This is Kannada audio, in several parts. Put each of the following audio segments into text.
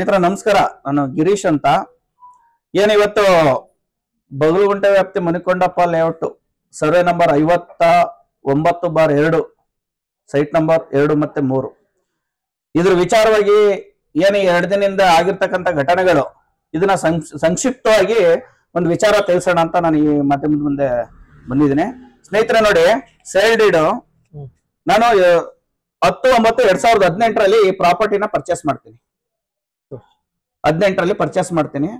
ಸ್ನೇಹಿತರ ನಮಸ್ಕಾರ. ನಾನು ಗಿರೀಶ್ ಅಂತ. ಇವತ್ತು ಬಗಲಗುಂಟೆ ವ್ಯಾಪ್ತಿ Manikondappa layout survey number 59/2 site number 2 ಮತ್ತೆ 3 ಇದ್ರ ವಿಚಾರವಾಗಿ ಈ 2 ದಿನದಿಂದ ಆಗಿರ್ತಕ್ಕಂಥ ಘಟನೆಗಳು ಇದನ್ನ ಸಂಕ್ಷಿಪ್ತವಾಗಿ ಒಂದು ವಿಚಾರ ತಿಳಿಸೋಣ ಅಂತ ನಾನು ಈ ಮಾಧ್ಯಮದ ಮುಂದೆ ಬಂದಿದ್ದೀನಿ. ಸ್ನೇಹಿತರೆ ನೋಡಿ, ಸೇಲ್ ಡೀಡ್ ನಾನು 10/9/2018 ಈ ಪ್ರಾಪರ್ಟಿನ ಪರ್ಚೇಸ್ ಮಾಡ್ತೀನಿ. 18 ಪರ್ಚೇಸ್ ಮಾಡ್ತೀನಿ.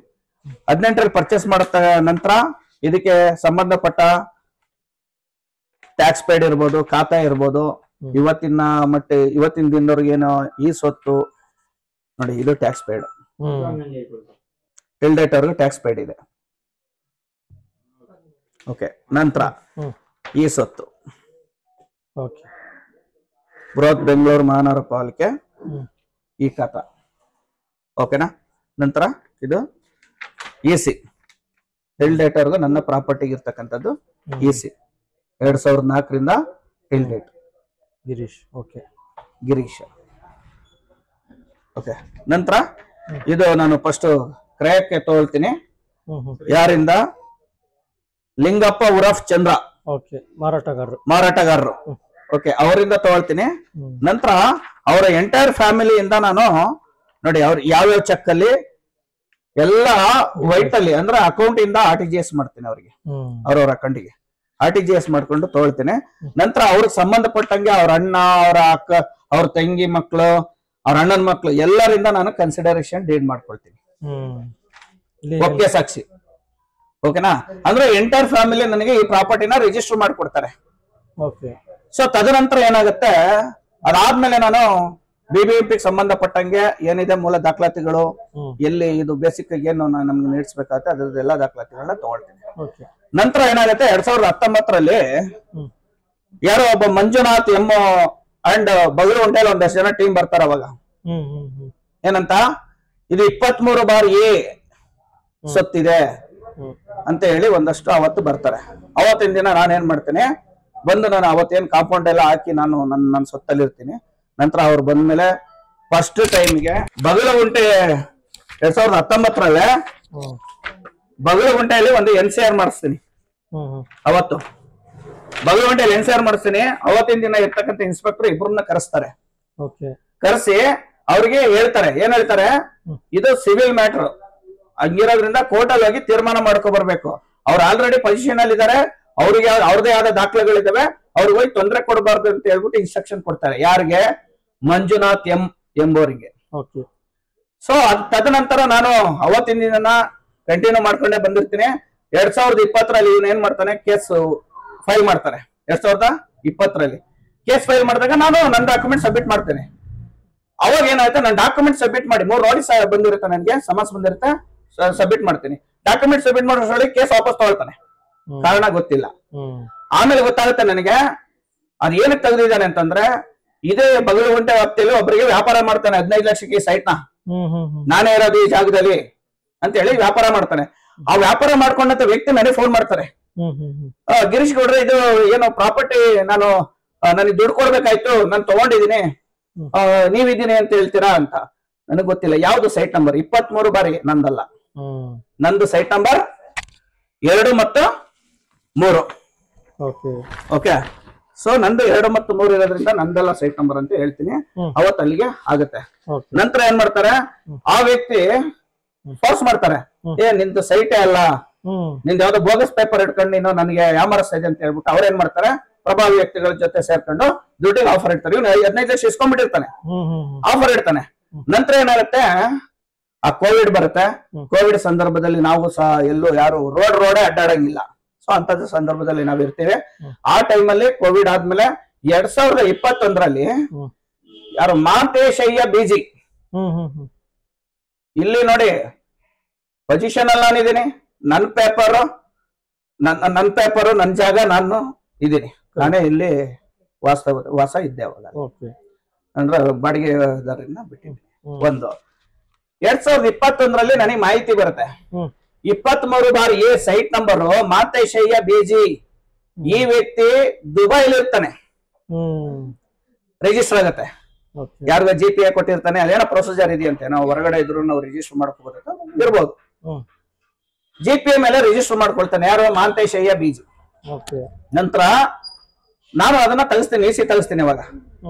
18 ಪರ್ಚೇಸ್ ಮಾಡಿದ ನಂತರ ಇದಕ್ಕೆ ಸಂಬಂಧಪಟ್ಟ ಟ್ಯಾಕ್ಸ್ ಪೇಡ್ ಇರ್ಬೋದು, ಖಾತಾ ಇರ್ಬೋದು, ಇವತ್ತಿನ ದಿನದವ್ರಿಗೆ ಏನೋ ಈ ಸ್ವತ್ತು ನೋಡಿ, ಇದು ಟ್ಯಾಕ್ಸ್ ಪೇಡ್. ಟಿಲ್ ಡೇಟ್ ಅವ್ರಿಗೆ ಟ್ಯಾಕ್ಸ್ ಪೇಡ್ ಇದೆ. ಓಕೆ, ನಂತರ ಈ ಸ್ವತ್ತು ಬೃಹತ್ ಬೆಂಗಳೂರು ಮಹಾನಗರ ಪಾಲಿಕೆ ಈ ಖಾತಾ. ಓಕೆನಾ? ನಂತರ ಇದು ಇಸಿ ಟಿಲ್ ಡೇಟ್ ಅವ್ರಿಗೆ ನನ್ನ ಪ್ರಾಪರ್ಟಿಗೆ ಇರ್ತಕ್ಕಂಥದ್ದು EC 2004 till date Girish. Okay, ನಂತರ ಇದು ನಾನು ಫಸ್ಟ್ ಕ್ರಯಕ್ಕೆ ತಗೊಳ್ತೀನಿ. ಯಾರಿಂದ? ಲಿಂಗಪ್ಪ ಉರಫ್ ಚಂದ್ರ, ಮಾರಾಟಗಾರರು. ಓಕೆ, ಅವರಿಂದ ತಗೊಳ್ತೀನಿ. ನಂತರ ಅವರ ಎಂಟೈರ್ ಫ್ಯಾಮಿಲಿಯಿಂದ ನಾನು ನೋಡಿ, ಅವ್ರು ಯಾವ್ಯಾವ ಚೆಕ್ ಅಲ್ಲಿ ಎಲ್ಲ ವೈಟ್ ಅಲ್ಲಿ ಅಂದ್ರೆ ಅಕೌಂಟ್ ಇಂದ RTGS ಮಾಡ್ತೀನಿ. ಅವ್ರಿಗೆ ಅವ್ರವ್ರ ಅಕೌಂಟಿಗೆ RTGS ಮಾಡ್ಕೊಂಡು ತಗೊಳ್ತೀನಿ. ನಂತರ ಅವ್ರಿಗೆ ಸಂಬಂಧಪಟ್ಟಂಗೆ ಅವ್ರ ಅಣ್ಣ, ಅವ್ರ ಅಕ್ಕ, ಅವ್ರ ತಂಗಿ ಮಕ್ಕಳು, ಅವ್ರ ಅಣ್ಣನ ಮಕ್ಕಳು ಎಲ್ಲರಿಂದ ನಾನು ಕನ್ಸಿಡರೇಷನ್ ಡೀಡ್ ಮಾಡ್ಕೊಳ್ತೀನಿ. ಒಪ್ಪಿಗೆ ಸಾಕ್ಷಿ. ಓಕೆನಾ? ಅಂದ್ರೆ ಎಂಟೈರ್ ಫ್ಯಾಮಿಲಿ ನನಗೆ ಈ ಪ್ರಾಪರ್ಟಿನ ರಿಜಿಸ್ಟರ್ ಮಾಡ್ಕೊಡ್ತಾರೆ. ಸೊ ತದನಂತರ ಏನಾಗುತ್ತೆ, ಅದಾದ್ಮೇಲೆ ನಾನು BBMP ಸಂಬಂಧಪಟ್ಟಂಗೆ ಏನಿದೆ ಮೂಲ ದಾಖಲಾತಿಗಳು, ಎಲ್ಲಿ ಇದು ಬೇಸಿಕ್ ಏನು ನಮ್ಗೆ ನೀಡಿಸ್ಬೇಕಾಗತ್ತೆ ಅದ್ರದ್ದು ಎಲ್ಲಾ ದಾಖಲಾತಿಗಳನ್ನ ತಗೊಳ್ತೀನಿ. ನಂತರ ಏನಾಗುತ್ತೆ, 2019 ಯಾರೋ ಒಬ್ಬ ಮಂಜುನಾಥ್ ಎಂ ಅಂಡ್ ಬಗಲಗುಂಟೆಯಲ್ಲಿ ಒಂದಷ್ಟು ಜನ ಟೀಮ್ ಬರ್ತಾರ. ಅವಾಗ ಏನಂತ, ಇದು 23/A ಸೊತ್ತಿದೆ ಅಂತ ಹೇಳಿ ಒಂದಷ್ಟು ಅವತ್ತು ಬರ್ತಾರೆ. ಅವತ್ತಿನ ದಿನ ನಾನೇನ್ ಮಾಡ್ತೇನೆ, ಬಂದು ನಾನು ಅವತ್ತೇನ್ ಕಾಂಪೌಂಡ್ ಎಲ್ಲ ಹಾಕಿ ನಾನು ನನ್ನ ಸೊತ್ತಲ್ಲಿ ಇರ್ತೀನಿ. ನಂತರ ಅವ್ರು ಬಂದ್ಮೇಲೆ ಫಸ್ಟ್ ಟೈಮ್ಗೆ ಬಗಲಗುಂಟೆ 2019 ಬಗಲಗುಂಟೆಯಲ್ಲಿ ಒಂದು NCR ಮಾಡಿಸ್ತೀನಿ. ಅವತ್ತು ಬಗಲಗುಂಟೆಯಲ್ಲಿ NCR ಮಾಡಿಸ್ತೀನಿ. ಅವತ್ತಿನ ದಿನ ಇರ್ತಕ್ಕಂಥ ಇನ್ಸ್ಪೆಕ್ಟರ್ ಇಬ್ಬರನ್ನ ಕರೆಸ್ತಾರೆ. ಕರೆಸಿ ಅವ್ರಿಗೆ ಹೇಳ್ತಾರೆ, ಏನ್ ಹೇಳ್ತಾರೆ, ಇದು ಸಿವಿಲ್ ಮ್ಯಾಟರ್ ಹಂಗಿರೋದ್ರಿಂದ ಕೋರ್ಟ್ ಅಲ್ಲಿ ಹೋಗಿ ತೀರ್ಮಾನ ಮಾಡ್ಕೊ ಬರ್ಬೇಕು. ಅವ್ರು ಆಲ್ರೆಡಿ ಪೊಸಿಷನ್ ಅಲ್ಲಿ ಇದಾರೆ, ಅವ್ರಿಗೆ ಅವ್ರದೇ ಆದ ದಾಖಲೆಗಳಿದಾವೆ, ಅವ್ರಿಗೆ ಹೋಗಿ ತೊಂದರೆ ಕೊಡಬಾರ್ದು ಅಂತ ಹೇಳ್ಬಿಟ್ಟು ಇನ್ಸ್ಟ್ರಕ್ಷನ್ ಕೊಡ್ತಾರೆ. ಯಾರಿಗೆ? ಮಂಜುನಾಥ್ ಎಂಬವರಿಗೆ. ಸೊ ತದನಂತರ ನಾನು ಅವತ್ತಿನ ದಿನ ಕಂಟಿನ್ಯೂ ಮಾಡ್ಕೊಂಡೇ ಬಂದಿರ್ತೀನಿ. 2020 ಇವನ್ ಏನ್ ಮಾಡ್ತಾನೆ, ಕೇಸ್ ಫೈಲ್ ಮಾಡ್ತಾರೆ. 2020 ಕೇಸ್ ಫೈಲ್ ಮಾಡಿದಾಗ ನಾನು ನನ್ನ ಡಾಕ್ಯುಮೆಂಟ್ ಸಬ್ಮಿಟ್ ಮಾಡ್ತೇನೆ. ಅವಾಗ ಏನಾಯ್ತು, ನನ್ನ ಡಾಕ್ಯುಮೆಂಟ್ ಸಬ್ಮಿಟ್ ಮಾಡಿ 3 ನೋಟಿಸ್ ಬಂದಿರುತ್ತೆ, ನನಗೆ ಸಮನ್ಸ್ ಬಂದಿರುತ್ತೆ, ಸಬ್ಮಿಟ್ ಮಾಡ್ತೀನಿ. ಡಾಕ್ಯುಮೆಂಟ್ ಸಬ್ಮಿಟ್ ಮಾಡೋಷ್ಟ್ರಲ್ಲಿ ಕೇಸ್ ವಾಪಸ್ ತಗೊಳ್ತಾನೆ, ಕಾರಣ ಗೊತ್ತಿಲ್ಲ. ಆಮೇಲೆ ಗೊತ್ತಾಗುತ್ತೆ ನನಗೆ ಅದ್ ಏನಕ್ಕೆ ತೆಗೆದಿದ್ದಾನೆ ಅಂತಂದ್ರೆ, ಇದೇ ಬಗಲಗುಂಟೆ ವ್ಯಾಪ್ತಿಯಲ್ಲಿ ಒಬ್ಬರಿಗೆ ವ್ಯಾಪಾರ ಮಾಡ್ತಾನೆ 15 ಲಕ್ಷಕ್ಕೆ ಈ ಸೈಟ್ ನ, ನಾನೇ ಇರೋದು ಈ ಜಾಗದಲ್ಲಿ ಅಂತ ಹೇಳಿ ವ್ಯಾಪಾರ ಮಾಡ್ತಾನೆ. ಆ ವ್ಯಾಪಾರ ಮಾಡ್ಕೊಂಡಂತ ವ್ಯಕ್ತಿ ನನಗೆ ಫೋನ್ ಮಾಡ್ತಾರೆ, ಗಿರೀಶ್ ಗೌಡ್ರೆ ಇದು ಏನೋ ಪ್ರಾಪರ್ಟಿ ನನಗೆ ದುಡ್ಡು ಕೊಡ್ಬೇಕಾಯ್ತು, ನಾನು ತಗೊಂಡಿದ್ದೀನಿ, ನೀವಿದ್ದೀನಿ ಅಂತ ಹೇಳ್ತೀರಾ ಅಂತ. ನನಗೆ ಗೊತ್ತಿಲ್ಲ ಯಾವ್ದು ಸೈಟ್ ನಂಬರ್. 23 ನಂದಲ್ಲ, ನಂದು ಸೈಟ್ ನಂಬರ್ 2 ಮತ್ತು 3. ಓಕೆ, ಸೊ ನಂದು 2 ಮತ್ತು 3 ಇರೋದ್ರಿಂದ ನಂದೆಲ್ಲ ಸೈಟ್ ನಂಬರ್ ಅಂತ ಹೇಳ್ತೀನಿ. ಅವತ್ತು ಅಲ್ಲಿಗೆ ಆಗುತ್ತೆ. ನಂತರ ಏನ್ ಮಾಡ್ತಾರೆ, ಆ ವ್ಯಕ್ತಿ ಫೋರ್ಸ್ ಮಾಡ್ತಾರೆ, ನಿಂದು ಸೈಟೇ ಅಲ್ಲ, ನಿಂದ ಯಾವ್ದೋ ಬೋಗಸ್ ಪೇಪರ್ ಇಟ್ಕೊಂಡು ನೀನು ನನಗೆ ಯಾಮರಿಸ್ತಾ ಇದೆ ಅಂತ ಹೇಳ್ಬಿಟ್ಟು ಅವ್ರೇನ್ ಮಾಡ್ತಾರೆ, ಪ್ರಭಾವಿ ವ್ಯಕ್ತಿಗಳ ಜೊತೆ ಸೇರ್ಕೊಂಡು ದುಡ್ಡಿಗೆ ಆಫರ್ ಇಡ್ತಾರೆ. ಇವ್ನು 15 ಲಕ್ಷ ಇಸ್ಕೊಂಡ್ಬಿಟ್ಟಿರ್ತಾನೆ, ಆಫರ್ ಇಡ್ತಾನೆ. ನಂತರ ಏನಾಗುತ್ತೆ, ಆ ಕೋವಿಡ್ ಬರುತ್ತೆ. ಕೋವಿಡ್ ಸಂದರ್ಭದಲ್ಲಿ ನಾವು ಸಹ ಎಲ್ಲೂ ಯಾರು ರೋಡೇ ಅಡ್ಡಾಡಂಗಿಲ್ಲ. ಸೊ ಅಂತದ ಸಂದರ್ಭದಲ್ಲಿ ನಾವ್ ಇರ್ತೀವಿ. ಆ ಟೈಮಲ್ಲಿ ಕೋವಿಡ್ ಆದ್ಮೇಲೆ 2021 ಯಾರು ಮಾಂತೇಶಯ್ಯ BG, ಇಲ್ಲಿ ನೋಡಿ ಪೊಸಿಷನ್ ಅಲ್ಲಿ ನಾನಿದ್ದೀನಿ, ನನ್ನ ಪೇಪರು ನನ್ನ ಜಾಗ, ನಾನು ಇದ್ದೀನಿ, ನಾನೇ ಇಲ್ಲಿ ವಾಸ ಇದ್ದೆ ಅವಾಗ. ಅಂದ್ರೆ ಬಾಡಿಗೆದಾರನ್ನ ಬಿಟ್ಟಿದ್ದೀನಿ. ಒಂದು 2021 ನನಗೆ ಮಾಹಿತಿ ಬರುತ್ತೆ, 23/A ಸೈಟ್ ನಂಬರ್ ಮಾಂತೇಶಯ್ಯ BG ಈ ವ್ಯಕ್ತಿ ದುಬೈಲಿ ಇರ್ತಾನೆ, ರಿಜಿಸ್ಟರ್ ಆಗತ್ತೆ. ಯಾರಿಗ GPA ಕೊಟ್ಟಿರ್ತಾನೆ ಅದೇನೋ ಪ್ರೊಸೀಜರ್ ಇದೆಯಂತೆ, ನಾವು ಹೊರಗಡೆ ಇದ್ರು ನಾವು ರಿಜಿಸ್ಟರ್ ಮಾಡ್ಕೋಬಹುದು ಇರ್ಬೋದು. GPA ಮೇಲೆ ರಿಜಿಸ್ಟರ್ ಮಾಡ್ಕೊಳ್ತಾನೆ ಯಾರು? ಮಾಂತೇಶಯ್ಯ ಬೀಜಿ. ನಂತರ ನಾನು ಅದನ್ನ ತಗಿಸ್ತೀನಿ, EC ತಗಿಸ್ತೀನಿ ಅವಾಗ.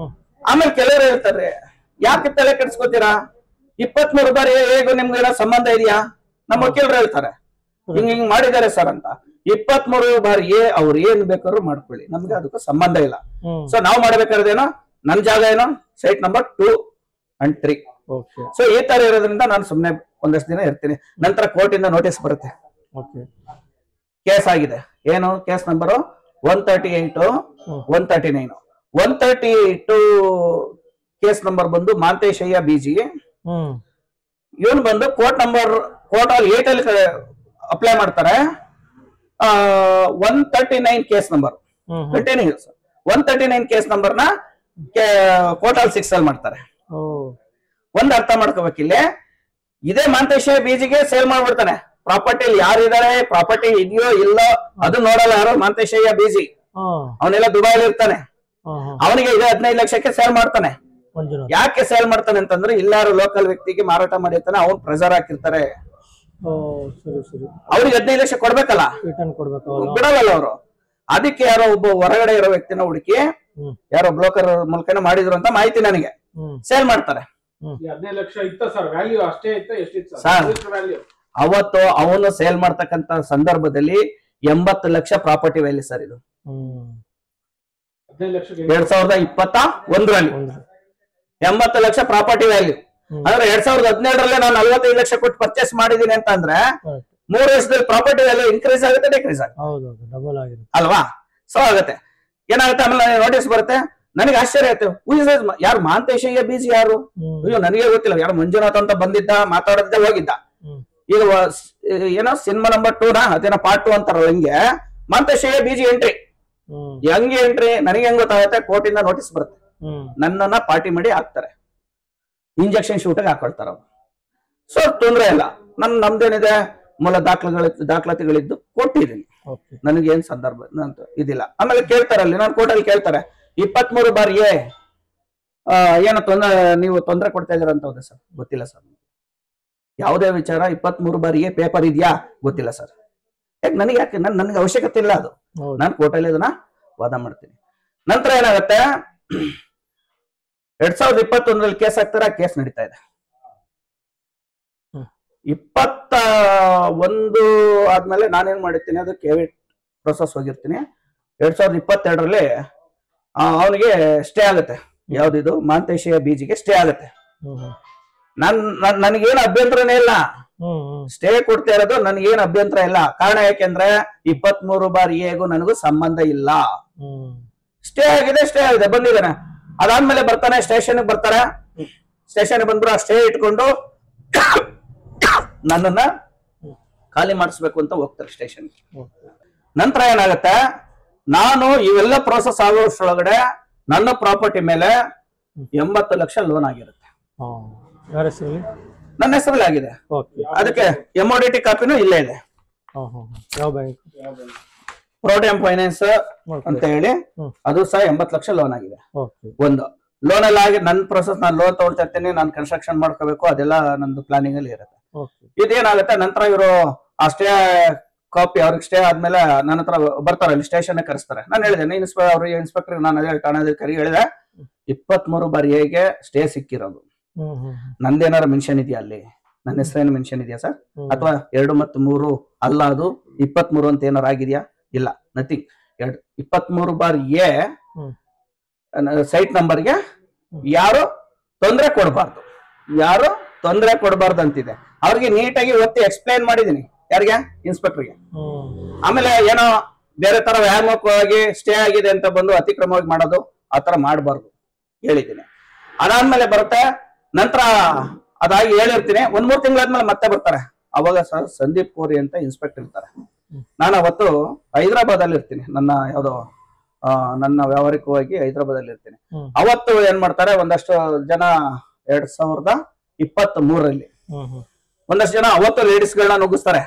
ಆಮೇಲೆ ಕೆಲವರು ಹೇಳ್ತಾರೆ, ಯಾಕೆ ತಲೆ ಕೆಡ್ಸ್ಕೊತೀರಾ, 23 ಬಾರಿ ಹೇಗೂ ನಿಮ್ಗೆ ಏನೋ ಸಂಬಂಧ ಇದೆಯಾ? ನಮ್ಮ ವಕೀಲರು ಹೇಳ್ತಾರೆ ಹಿಂಗ್ ಮಾಡಿದ್ದಾರೆ ಸರ್ ಅಂತ. 23 ಬಾರಿ ಅವ್ರು ಏನ್ ಬೇಕಾದ್ರು ಮಾಡ್ಕೊಳ್ಳಿ, ನಮ್ಗೆ ಅದಕ್ಕೂ ಸಂಬಂಧ ಇಲ್ಲ. ಸೊ ನಾವು ಮಾಡ್ಬೇಕಾದ್ರೇನೋ ನನ್ ಜಾಗ ಏನೋ ಸೈಟ್ ನಂಬರ್ 2 and 3. ಸೊ ಈ ತರ ಇರೋದ್ರಿಂದ ನಾನು ಸುಮ್ನೆ ಒಂದಷ್ಟು ದಿನ ಇರ್ತೀನಿ. ನಂತರ ಕೋರ್ಟ್ ಇಂದ ನೋಟಿಸ್ ಬರುತ್ತೆ, ಕೇಸ್ ಆಗಿದೆ. ಏನು ಕೇಸ್ ನಂಬರು 138, 139. 138 ಕೇಸ್ ನಂಬರ್ ಬಂದು ಮಾಂತೇಶಯ್ಯ ಬೀಜಿ. ಇವನು ಬಂದು ಕೋರ್ಟ್ ಅಲ್ಲಿ 8 ಅಲ್ಲಿ ಅಪ್ಲೈ ಮಾಡ್ತಾರೆ. 139 case number continues 139 case number ನ ಕೋರ್ಟ್ ಅಲ್ಲಿ 6 ಅಲ್ಲಿ ಮಾಡ್ತಾರೆ. ಒಂದ್ ಅರ್ಥ ಮಾಡ್ಕೋಬೇಕಿಲ್ಲ, ಇದೇ ಮಾಂತೇಶಯ್ಯ ಬೀಜಿಗೆ ಸೇಲ್ ಮಾಡ್ಬಿಡ್ತಾನೆ. ಪ್ರಾಪರ್ಟಿ ಯಾರಿದ್ದಾರೆ, ಪ್ರಾಪರ್ಟಿ ಇದೆಯೋ ಇಲ್ಲೋ ಅದು ನೋಡಲ್ಲ ಯಾರು, ಮಾಂತೇಶಯ್ಯ ಬೀಜಿ. ಅವನೆಲ್ಲ ದುಬೈಲಿ ಇರ್ತಾನೆ, ಅವನಿಗೆ ಇದೇ 15 ಲಕ್ಷಕ್ಕೆ ಸೇಲ್ ಮಾಡ್ತಾನೆ. ಯಾಕೆ ಸೇಲ್ ಮಾಡ್ತಾನೆ ಅಂತಂದ್ರೆ ಇಲ್ಲಾರು ಲೋಕಲ್ ವ್ಯಕ್ತಿಗೆ ಮಾರಾಟ ಮಾಡಿರ್ತಾನೆ, ಅವ್ನು ಪ್ರೆಸರ್ ಹಾಕಿರ್ತಾರೆ, ಅವ್ರಿಗೆ 15 ಲಕ್ಷ ಕೊಡ್ಬೇಕಲ್ಲ, ಬಿಡವಲ್ಲ ಅವರು. ಅದಕ್ಕೆ ಯಾರೋ ಒಬ್ಬ ಹೊರಗಡೆ ಇರೋ ವ್ಯಕ್ತಿನ ಹುಡುಕಿ ಯಾರೋ ಬ್ರೋಕರ್ ಮೂಲಕನ ಮಾಡಿದ್ರು ಅಂತ ಮಾಹಿತಿ ನನಗೆ, ಸೇಲ್ ಮಾಡ್ತಾರೆ. 15 ಲಕ್ಷ ಇತ್ತ ಸರ್ ವ್ಯಾಲ್ಯೂ ಅಷ್ಟೇ ಇತ್ತ, ಎಷ್ಟಿತ್ತು ಸರ್ ಅವತ್ತು ಅವನು ಸೇಲ್ ಮಾಡ್ತಕ್ಕಂತ ಸಂದರ್ಭದಲ್ಲಿ 80 ಲಕ್ಷ ಪ್ರಾಪರ್ಟಿ ವ್ಯಾಲ್ಯೂ ಸರ್ ಇದು. 2021ರಲ್ಲಿ 80 ಲಕ್ಷ ಪ್ರಾಪರ್ಟಿ ವ್ಯಾಲ್ಯೂ. ಅಂದ್ರೆ 2017ರಲ್ಲೇ ನಾನು 45 ಲಕ್ಷ ಕೊಟ್ಟು ಪರ್ಚೇಸ್ ಮಾಡಿದೀನಿ ಅಂತ ಅಂದ್ರೆ 3 ವರ್ಷದಲ್ಲಿ ಪ್ರಾಪರ್ಟಿ ವ್ಯಾಲ್ಯೂ ಇನ್ಕ್ರೀಸ್ ಆಗುತ್ತೆ, ಡಿಕ್ರೀಸ್ ಆಗುತ್ತೆ ಅಲ್ವಾ? ಸೊ ಆಗುತ್ತೆ. ಏನಾಗುತ್ತೆ ಆಮೇಲೆ ನೋಟಿಸ್ ಬರುತ್ತೆ. ನನಗೆ ಆಶ್ಚರ್ಯ ಆಯ್ತು, ಯಾರು ಮಾಂತೇಶಯ್ಯ ಬೀಜಿ ಯಾರು? ಅಯ್ಯೋ ನನಗೆ ಗೊತ್ತಿಲ್ಲ. ಯಾರು ಮಂಜುನಾಥ್ ಅಂತ ಬಂದಿದ್ದ, ಮಾತಾಡದೆ ಹೋಗಿದ್ದ. ಈಗ ಏನೋ ಸಿನಿಮಾ ನಂಬರ್ 2 ಅದೇನೋ ಪಾರ್ಟ್ 2 ಅಂತಾರಲ್ಲ, ಹಿಂಗೆ ಮಾಂತೇಶಯ್ಯ ಬೀಜಿ ಎಂಟ್ರಿ. ಹೆಂಗೆ ಎಂಟ್ರಿ ನನಗೆ ಹೆಂಗ್ ಗೊತ್ತಾಗುತ್ತೆ? ಕೋರ್ಟ್ ಇಂದ ನೋಟಿಸ್ ಬರುತ್ತೆ, ನನ್ನನ್ನ ಪಾರ್ಟಿ ಮಾಡಿ ಹಾಕ್ತಾರೆ, ಇಂಜೆಕ್ಷನ್ ಶೂಟಿಗೆ ಹಾಕೊಳ್ತಾರ. ಸೊ ತೊಂದ್ರೆ ಇಲ್ಲ, ನಮ್ದೇನಿದೆ ಮೂಲ ದಾಖಲಾತಿಗಳಿದ್ದು ಕೊಟ್ಟಿದ್ದೀನಿ, ನನಗೆ ಏನ್ ಸಂದರ್ಭ ಇದಿಲ್ಲ. ಆಮೇಲೆ ಕೇಳ್ತಾರಲ್ಲಿ, ನಾನು ಕೋರ್ಟಲ್ಲಿ ಕೇಳ್ತಾರೆ 23 ಬಾರಿ ಏನೋ ನೀವು ತೊಂದರೆ ಕೊಡ್ತಾ ಇದೀರ ಅಂತ. ಹೌದಾ ಸರ್? ಗೊತ್ತಿಲ್ಲ ಸರ್. ಯಾವುದೇ ವಿಚಾರ 23 ಬಾರಿಗೆ ಪೇಪರ್ ಇದೆಯಾ? ಗೊತ್ತಿಲ್ಲ ಸರ್. ಯಾಕೆ ನನಗೆ ಅವಶ್ಯಕತೆ ಇಲ್ಲ ಅದು. ನಾನು ಕೋರ್ಟಲ್ಲಿ ಇದನ್ನ ವಾದ ಮಾಡ್ತೀನಿ. ನಂತರ ಏನಾಗುತ್ತೆ, 2021ರಲ್ಲಿ ಕೇಸ್ ಹಾಕ್ತಾರೆ, ಕೇಸ್ ನಡೀತಾ ಇದೆ. 21 ಆದ್ಮೇಲೆ ನಾನೇನ್ ಮಾಡಿರ್ತೀನಿ, ಅದು ಕೆವಿಟ್ ಪ್ರೊಸೆಸ್ ಹೋಗಿರ್ತೀನಿ. 2022ರಲ್ಲಿ ಅವನಿಗೆ ಸ್ಟೇ ಆಗುತ್ತೆ. ಯಾವ್ದಿದು ಮಾಂತೇಶಯ್ಯ ಬೀಜಿಗೆ ಸ್ಟೇ ಆಗುತ್ತೆ. ನನಗೇನು ಅಭ್ಯಂತರನೇ ಇಲ್ಲ, ಸ್ಟೇ ಕೊಡ್ತಾ ಇರೋದು ನನಗೇನು ಅಭ್ಯಂತರ ಇಲ್ಲ. ಕಾರಣ ಯಾಕೆಂದ್ರೆ 23 ಬಾರಿ ಹೇಗೂ ನನಗೂ ಸಂಬಂಧ ಇಲ್ಲ. ಸ್ಟೇ ಆಗಿದೆ ಬಂದಿದ್ದಾನೆ. ಅದಾದ್ಮೇಲೆ ಬರ್ತಾನೆ ಸ್ಟೇಷನ್ ಬರ್ತಾರೆ. ಸ್ಟೇಷನ್ ಬಂದ್ರು ಆ ಸ್ಟೇ ಇಟ್ಕೊಂಡು ನನ್ನನ್ನ ಖಾಲಿ ಮಾಡಿಸ್ಬೇಕು ಅಂತ ಹೋಗ್ತಾರೆ ಸ್ಟೇಷನ್. ನಂತರ ಏನಾಗುತ್ತೆ, ನಾನು ಇವೆಲ್ಲ ಪ್ರೋಸೆಸ್ ಆಗೋಷ್ಟ್ರೊಳಗಡೆ ನನ್ನ ಪ್ರಾಪರ್ಟಿ ಮೇಲೆ 80 ಲಕ್ಷ ಲೋನ್ ಆಗಿರುತ್ತೆ. ನನ್ನ ಹೆಸರಲ್ಲಿ ಆಗಿದೆ. ಅದಕ್ಕೆ MODT ಕಾಪಿನೂ ಇಲ್ಲೇ ಇದೆ. ಪ್ರೋಟಿಯಂ ಫೈನಾನ್ಸ್ ಅಂತ ಹೇಳಿ ಅದು ಸಹ 80 ಲಕ್ಷ ಲೋನ್ ಆಗಿದೆ. ಒಂದು ಲೋನ್ ಎಲ್ಲ ಆಗಿ ನನ್ನ ಪ್ರೊಸೆಸ್, ನಾನು ಲೋನ್ ತಗೊಳ್ತಾ ಇರ್ತೀನಿ, ನಾನು ಕನ್ಸ್ಟ್ರಕ್ಷನ್ ಮಾಡ್ಕೋಬೇಕು, ಅದೆಲ್ಲ ನಂದು ಪ್ಲಾನಿಂಗ್ ಅಲ್ಲಿ ಇರುತ್ತೆ. ಇದೇನಾಗುತ್ತೆ, ನಂತರ ಇವರು ಆ ಸ್ಟೇ ಕಾಪಿ ಅವ್ರಿಗೆ ಸ್ಟೇ ಆದ್ಮೇಲೆ ನನ್ನ ಹತ್ರ ಬರ್ತಾರೆ, ಅಲ್ಲಿ ಸ್ಟೇಷನ್ ಕರೆಸ್ತಾರೆ. ನಾನು ಹೇಳಿದೆ ಅವ್ರಿಗೆ ಇನ್ಸ್ಪೆಕ್ಟರ್, ನಾನು ಅದೇ ಠಾಣಾಧಿಕಾರಿ ಹೇಳಿದೆ 23 ಬಾರಿ ಹೇಗೆ ಸ್ಟೇ ಸಿಕ್ಕಿರೋದು, ನಂದೇನಾರ ಮೆನ್ಷನ್ ಇದೆಯಾ ಅಲ್ಲಿ, ನನ್ನ ಹೆಸರೇನು ಮೆನ್ಷನ್ ಇದೆಯಾ ಸರ್? ಅಥವಾ 2 ಮತ್ತು 3 ಅಲ್ಲ, ಅದು 23 ಅಂತ ಏನಾರು ಆಗಿದೆಯಾ? ಇಲ್ಲ, ನಥಿಂಗ್. 23 ಬಾರಿ ಸೈಟ್ ನಂಬರ್ಗೆ ಯಾರು ತೊಂದರೆ ಕೊಡಬಾರ್ದು ಅಂತಿದೆ. ಅವ್ರಿಗೆ ನೀಟಾಗಿ ಒತ್ತಿ ಎಕ್ಸ್ಪ್ಲೈನ್ ಮಾಡಿದೀನಿ. ಯಾರಿಗೆ? ಇನ್ಸ್ಪೆಕ್ಟರ್ಗೆ. ಆಮೇಲೆ ಏನೋ ಬೇರೆ ತರ ವ್ಯಾಮೋಹವಾಗಿ ಸ್ಟೇ ಆಗಿದೆ ಅಂತ ಬಂದು ಅತಿಕ್ರಮವಾಗಿ ಮಾಡೋದು, ಆತರ ಮಾಡಬಾರ್ದು ಹೇಳಿದ್ದೀನಿ. ಅದಾದ್ಮೇಲೆ ಬರುತ್ತೆ. ನಂತರ ಅದಾಗಿ ಹೇಳಿರ್ತೀನಿ. 1-3 ತಿಂಗಳಾದ್ಮೇಲೆ ಮತ್ತೆ ಬರ್ತಾರೆ. ಅವಾಗ ಸರ್ ಸಂದೀಪ್ ಕೋರಿ ಅಂತ ಇನ್ಸ್ಪೆಕ್ಟರ್ ಇರ್ತಾರೆ. ನಾನು ಅವತ್ತು ಹೈದರಾಬಾದ್ ಅಲ್ಲಿ ಇರ್ತೀನಿ, ನನ್ನ ವ್ಯಾವಹಾರಿಕವಾಗಿ ಹೈದರಾಬಾದ್ ಅಲ್ಲಿ ಇರ್ತೀನಿ. ಅವತ್ತು ಏನ್ ಮಾಡ್ತಾರೆ, ಒಂದಷ್ಟು ಜನ 2023ರಲ್ಲಿ ಒಂದಷ್ಟು ಜನ ಅವತ್ತು ಲೇಡೀಸ್ ಗಳನ್ನ ನುಗ್ಗಿಸ್ತಾರೆ,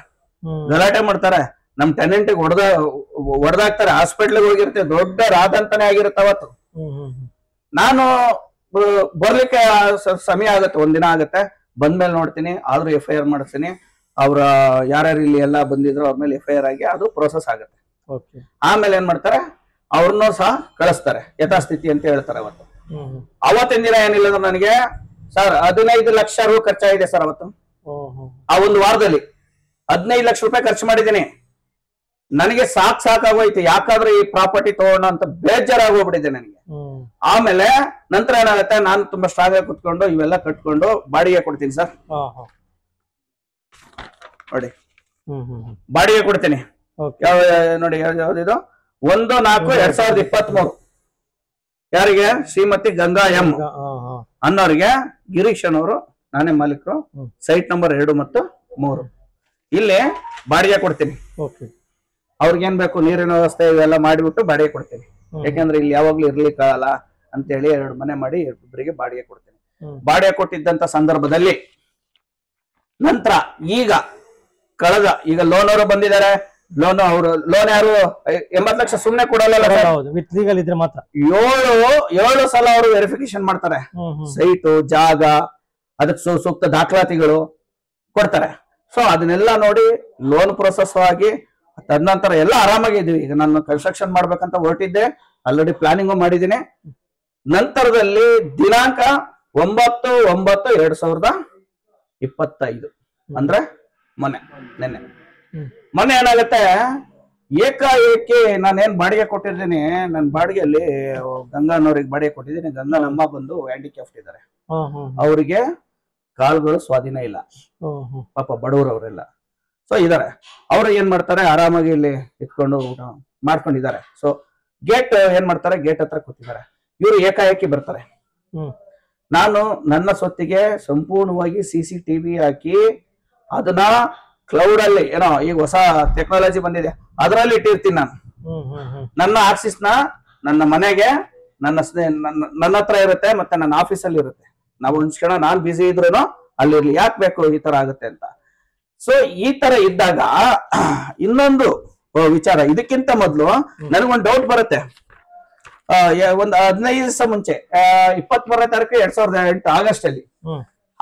ಗಲಾಟೆ ಮಾಡ್ತಾರೆ, ನಮ್ ಟೆನೆಂಟ್ ಹೊಡೆದಾಕ್ತಾರೆ, ಹಾಸ್ಪಿಟ್ಲಿಗೆ ಹೋಗಿರ್ತೀವಿ, ದೊಡ್ಡ ರಾದಂತಾನೆ ಆಗಿರುತ್ತೆ ಅವತ್ತು. ನಾನು ಬರ್ಲಿಕ್ಕೆ ಸಮಯ ಆಗುತ್ತೆ, ಒಂದಿನ ಆಗುತ್ತೆ. ಬಂದ್ಮೇಲೆ ನೋಡ್ತೀನಿ, ಆದ್ರೂ FIR ಮಾಡಿಸ್ತೀನಿ. ಅವ್ರ ಯಾರ್ಯಾರು ಇಲ್ಲಿ ಎಲ್ಲ ಬಂದಿದ್ರು ಅವ್ರ ಮೇಲೆ FIR ಆಗಿ ಅದು ಪ್ರೋಸೆಸ್ ಆಗುತ್ತೆ. ಆಮೇಲೆ ಏನ್ ಮಾಡ್ತಾರೆ, ಅವ್ರನ್ನೂ ಸಹ ಕಳಿಸ್ತಾರೆ, ಯಥಾಸ್ಥಿತಿ ಅಂತ ಹೇಳ್ತಾರೆ. ಅವತ್ತಿನ ದಿನ ಏನಿಲ್ಲ ಅಂದ್ರೆ ನನಗೆ ಸರ್ 15 ಲಕ್ಷ ರೂ ಖರ್ಚಾಗಿದೆ ಸರ್. ಅವತ್ತು ಆ ಒಂದು ವಾರದಲ್ಲಿ 15 ಲಕ್ಷ ರೂಪಾಯಿ ಖರ್ಚು ಮಾಡಿದ್ದೀನಿ. ನನಗೆ ಸಾಕಾಗೋಯ್ತು, ಯಾಕಾದ್ರೆ ಈ ಪ್ರಾಪರ್ಟಿ ತಗೋಣ ಅಂತ ಬೇಜಾರಾಗೋಗ್ಬಿಟ್ಟಿದೆ ನನಗೆ. ಆಮೇಲೆ ನಂತರ ಏನಾಗುತ್ತೆ, ನಾನು ತುಂಬಾ ಸ್ಟ್ರಾಂಗ್ ಆಗಿ ಕುತ್ಕೊಂಡು ಇವೆಲ್ಲ ಕಟ್ಕೊಂಡು ಬಾಡಿಗೆ ಕೊಡ್ತೀನಿ ಸರ್. ನೋಡಿ ಬಾಡಿಗೆ ಕೊಡ್ತೀನಿ. ನೋಡಿ ಯಾವ್ದಿದು 1/4/2023 ಯಾರಿಗೆ? ಶ್ರೀಮತಿ ಗಂಗಾ ಎಂ ಅನ್ನೋರಿಗೆ. ಗಿರೀಶ್ ಅನ್ನೋರು, ನಾನೇ ಮಾಲೀಕರು. ಸೈಟ್ ನಂಬರ್ 2 ಮತ್ತು 3 ಇಲ್ಲಿ ಬಾಡಿಗೆ ಕೊಡ್ತೀನಿ. ಅವ್ರಿಗೇನ್ ಬೇಕು ನೀರಿನ ವ್ಯವಸ್ಥೆ ಇವೆಲ್ಲ ಮಾಡಿಬಿಟ್ಟು ಬಾಡಿಗೆ ಕೊಡ್ತೀನಿ. ಯಾಕಂದ್ರೆ ಇಲ್ಲಿ ಯಾವಾಗ್ಲೂ ಇರ್ಲಿಕ್ಕಾಗಲ್ಲ ಅಂತೇಳಿ 2 ಮನೆ ಮಾಡಿ ಇಬ್ಬರಿಗೆ ಬಾಡಿಗೆ ಕೊಡ್ತೀನಿ. ಬಾಡಿಗೆ ಕೊಟ್ಟಿದ್ದಂತ ಸಂದರ್ಭದಲ್ಲಿ ನಂತರ ಈಗ ಲೋನ್ ಅವರು ಬಂದಿದ್ದಾರೆ. ಲೋನ್ ಯಾರು 80 ಲಕ್ಷ ಸುಮ್ನೆ ಕೊಡಲ್ಲ, 7 ಸಲ ಅವರು ವೆರಿಫಿಕೇಶನ್ ಮಾಡ್ತಾರೆ. ಸೈಟು, ಜಾಗ, ಅದಕ್ಕೆ ಸೂಕ್ತ ದಾಖಲಾತಿಗಳು ಕೊಡ್ತಾರೆ. ಸೊ ಅದನ್ನೆಲ್ಲ ನೋಡಿ ಲೋನ್ ಪ್ರೊಸೆಸ್ ಆಗಿ ತದನಂತರ ಎಲ್ಲ ಆರಾಮಾಗಿದ್ದೀವಿ. ಈಗ ನಾನು ಕನ್ಸ್ಟ್ರಕ್ಷನ್ ಮಾಡ್ಬೇಕಂತ ಹೊರಟಿದ್ದೆ, ಆಲ್ರೆಡಿ ಪ್ಲಾನಿಂಗು ಮಾಡಿದ್ದೀನಿ. ನಂತರದಲ್ಲಿ ದಿನಾಂಕ 9/9/2025 ಅಂದ್ರೆ ಮೊನ್ನೆ ಏನಾಗುತ್ತೆ, ಏಕಾಏಕಿ ನಾನೇನ್ ಬಾಡಿಗೆ ಕೊಟ್ಟಿದ್ದೀನಿ, ನನ್ನ ಬಾಡಿಗೆಯಲ್ಲಿ ಗಂಗಾನವ್ರಿಗೆ ಬಾಡಿಗೆ ಕೊಟ್ಟಿದ್ದೀನಿ. ಗಂಗಾ ನಮ್ಮ ಬಂದು ಹ್ಯಾಂಡಿಕ್ಯಾಫ್ಟ್ ಇದ್ದಾರೆ, ಅವರಿಗೆ ಕಾಲುಗಳು ಸ್ವಾಧೀನ ಇಲ್ಲ, ಪಾಪ ಬಡವರು ಅವರೆಲ್ಲ. ಸೊ ಇದಾರೆ, ಅವ್ರು ಏನ್ ಮಾಡ್ತಾರೆ, ಆರಾಮಾಗಿ ಇಲ್ಲಿ ಇಟ್ಕೊಂಡು ಊಟ ಮಾಡ್ಕೊಂಡಿದ್ದಾರೆ. ಸೊ ಗೇಟ್ ಏನ್ ಮಾಡ್ತಾರೆ, ಗೇಟ್ ಹತ್ರ ಕೂತಿದ್ದಾರೆ. ಇವ್ರು ಏಕಾಏಕಿ ಬರ್ತಾರೆ. ನಾನು ನನ್ನ ಸ್ವತ್ತಿಗೆ ಸಂಪೂರ್ಣವಾಗಿ CCTV ಹಾಕಿ ಅದನ್ನ ಕ್ಲೌಡ್ ಅಲ್ಲಿ, ಏನೋ ಈಗ ಹೊಸ ಟೆಕ್ನಾಲಜಿ ಬಂದಿದೆ, ಅದರಲ್ಲಿ ಇಟ್ಟಿರ್ತೀನಿ ನಾನು. ನನ್ನ ಆಕ್ಸಿಸ್ ನ ನನ್ನ ಮನೆಗೆ, ನನ್ನ ಹತ್ರ ಇರುತ್ತೆ, ಮತ್ತೆ ನನ್ನ ಆಫೀಸಲ್ಲಿ ಇರುತ್ತೆ. ನಾವು ಒಂದ್ ಕ್ಷಣ ನಾನ್ ಬಿಸಿ ಇದ್ರು ಅಲ್ಲಿ ಯಾಕೆ ಬೇಕು ಈ ತರ ಆಗುತ್ತೆ ಅಂತ. ಸೊ ಈ ತರ ಇದ್ದಾಗ ಇನ್ನೊಂದು ವಿಚಾರ, ಇದಕ್ಕಿಂತ ಮೊದಲು ನನಗೊಂದು ಡೌಟ್ ಬರುತ್ತೆ. ಒಂದು 15 ದಿವಸ ಮುಂಚೆ 23ನೇ ತಾರೀಕು 2008